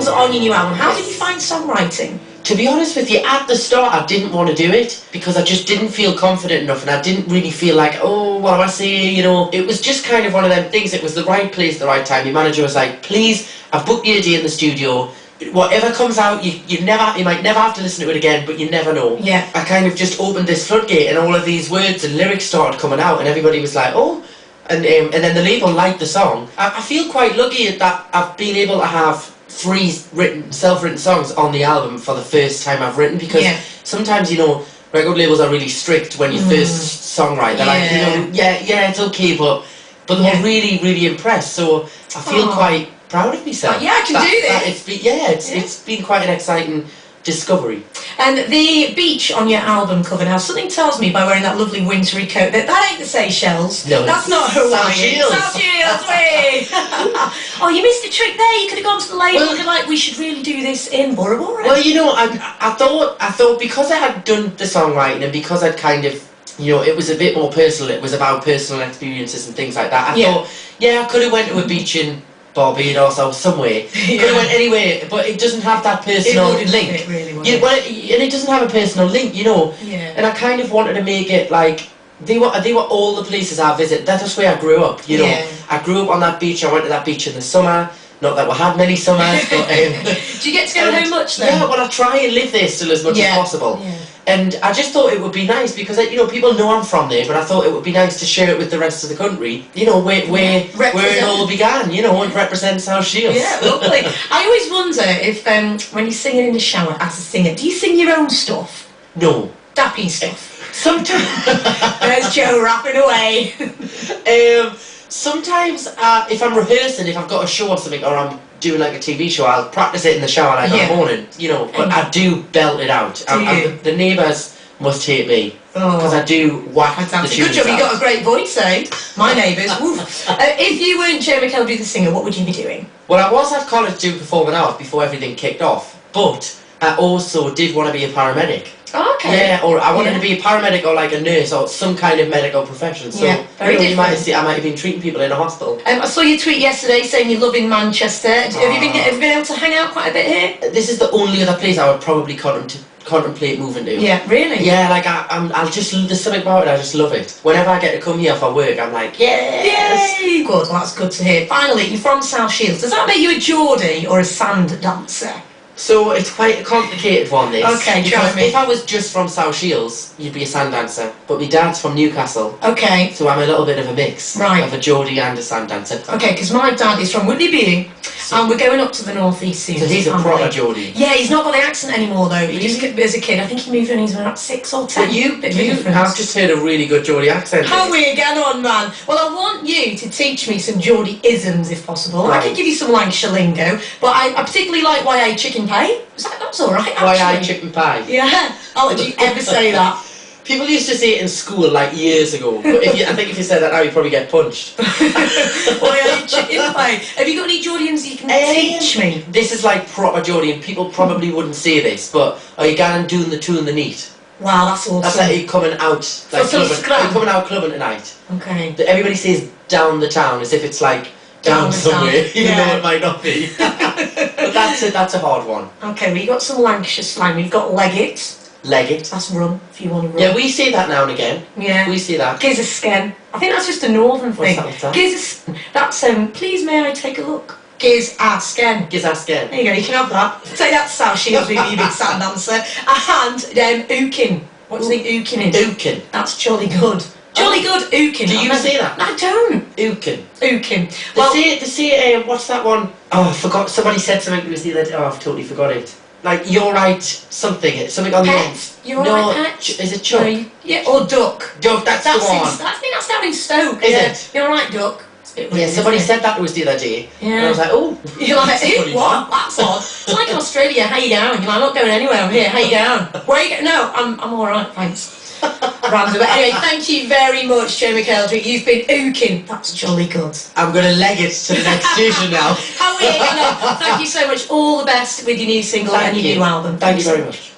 songs on your new album. How did you find songwriting? To be honest with you, at the start I didn't want to do it because I just didn't feel confident enough, and I didn't really feel like, oh, what do I say, you know. It was just kind of one of them things. It was the right place, the right time. Your manager was like, please, I've booked you a day in the studio. Whatever comes out, you might never have to listen to it again, but you never know. Yeah. I kind of just opened this floodgate, and all of these words and lyrics started coming out, and everybody was like, oh. And then the label liked the song. I feel quite lucky that I've been able to have 3 self-written songs on the album for the first time I've written, because sometimes, you know, record labels are really strict when you first songwrite. They're like, you know, yeah, it's okay, but they were really, really impressed. So I feel quite proud of myself. Yeah, I can do this. It's been quite an exciting discovery. And the beach on your album cover, now something tells me by wearing that lovely wintry coat that ain't the Seychelles. No, that's not Hawaii. South Shields, wait. Oh, you missed a trick there. You could have gone to the label and been like, we should really do this in Bora Bora. Well, you know, I thought because I had done the songwriting and because I'd kind of, you know, it was a bit more personal. It was about personal experiences and things like that. I thought, I could have went to a beach in Barbados or somewhere. Could have went anywhere, but it doesn't have that personal link. It really and it doesn't have a personal link, you know. Yeah. And I kind of wanted to make it like they were all the places I visit. That's just where I grew up, you know. Yeah. I grew up on that beach. I went to that beach in the summer. Not that we had many summers, but do you get to go home much then? Yeah, well, I try and live there still as much as possible. Yeah. And I just thought it would be nice because, you know, people know I'm from there, but I thought it would be nice to share it with the rest of the country, you know, where it all began, you know, and represent South Shields. Yeah, lovely. I always wonder if, when you're singing in the shower as a singer, do you sing your own stuff? No. Dappy stuff? Sometimes. There's Joe rapping away. Sometimes, if I'm rehearsing, if I've got a show or something, or I'm doing like a TV show, I'll practice it in the shower like in the morning, you know, but I do belt it out. The neighbours must hate me, because I do whack the tunes. Good job, you got a great voice, eh? My neighbours, woof. If you weren't Joe McElderry the singer, what would you be doing? Well, I was at college doing performing arts before everything kicked off, but I also did want to be a paramedic. Oh, okay. Yeah, or I wanted to be a paramedic or like a nurse or some kind of medical profession. So very different. You might see, I might have been treating people in a hospital. I saw your tweet yesterday saying you live in Manchester. Have you been able to hang out quite a bit here? This is the only other place I would probably contemplate moving to. Yeah, really? Yeah, like I'll just, there's something about it, I just love it. Whenever I get to come here for work, I'm like, yes! Yay! Good, well that's good to hear. Finally, you're from South Shields. Does that make you a Geordie or a sand dancer? So it's quite a complicated one, this. Okay, try me. If I was just from South Shields, you'd be a sand dancer. But my dad's from Newcastle. Okay. So I'm a little bit of a mix. Right. Of a Geordie and a sand dancer. Okay, because my dad is from Whitley, and we're going up to the northeast soon. So he's a proper Geordie. Yeah, he's not got the accent anymore though. He just, as a kid, I think he moved when he was about 6 or 10. But I've just heard a really good Geordie accent. How we get on, man? Well, I want you to teach me some Geordie-isms if possible. Right. I can give you some Lancashire lingo, but I particularly like YA chicken pie. That's alright, actually. YA chicken pie? Yeah. I'll let you ever say that. People used to say it in school like years ago, but I think if you said that now you'd probably get punched. YA chicken pie. Have you got any Geordians you can teach me? This is like proper Geordie, and people probably wouldn't say this, but are you going doing the two and the neat? Wow, that's awesome. That's like you coming out, like coming out clubbing tonight. Okay. Everybody says down the town as if it's like down somewhere, even though it might not be. But that's a hard one. Okay, well you got some Lancashire slang. We've got leg it. Leg it. That's run, if you want to run. Yeah, we say that now and again. Yeah. We say that. Giz a sken. I think that's just a northern thing. What's that? Giz a that's please may I take a look? Giz a sken. Giz a sken. There you go, you can have that. Take that to South Shields with you big sand dancer. And ookin. What do you think ookin is? Ookin. That's jolly good. Jolly good ookin. Do you say that? I don't. Ookin. Ookin. Well, they say what's that one? Oh, I forgot. Somebody said something to us the other day. Oh, I've totally forgot it. Like, you're right, something on the end. You're right, pet. Is it Chuck? No, yeah, or duck. Duck, that's the one. I think that's down in Stoke. Is it? You're right, duck. Yeah, somebody said that to us the other day. Yeah. And I was like, oh. You're like, what? That's odd. It's like in Australia, how you going? You're like, I'm not going anywhere, I'm here, how you going? Where are you going? No, I'm alright, thanks. Random. But anyway, thank you very much, Joe McElderry. You've been ooking. That's jolly good. I'm going to leg it to the next station now. Thank you so much. All the best with your new single and your new album. Thank you very much.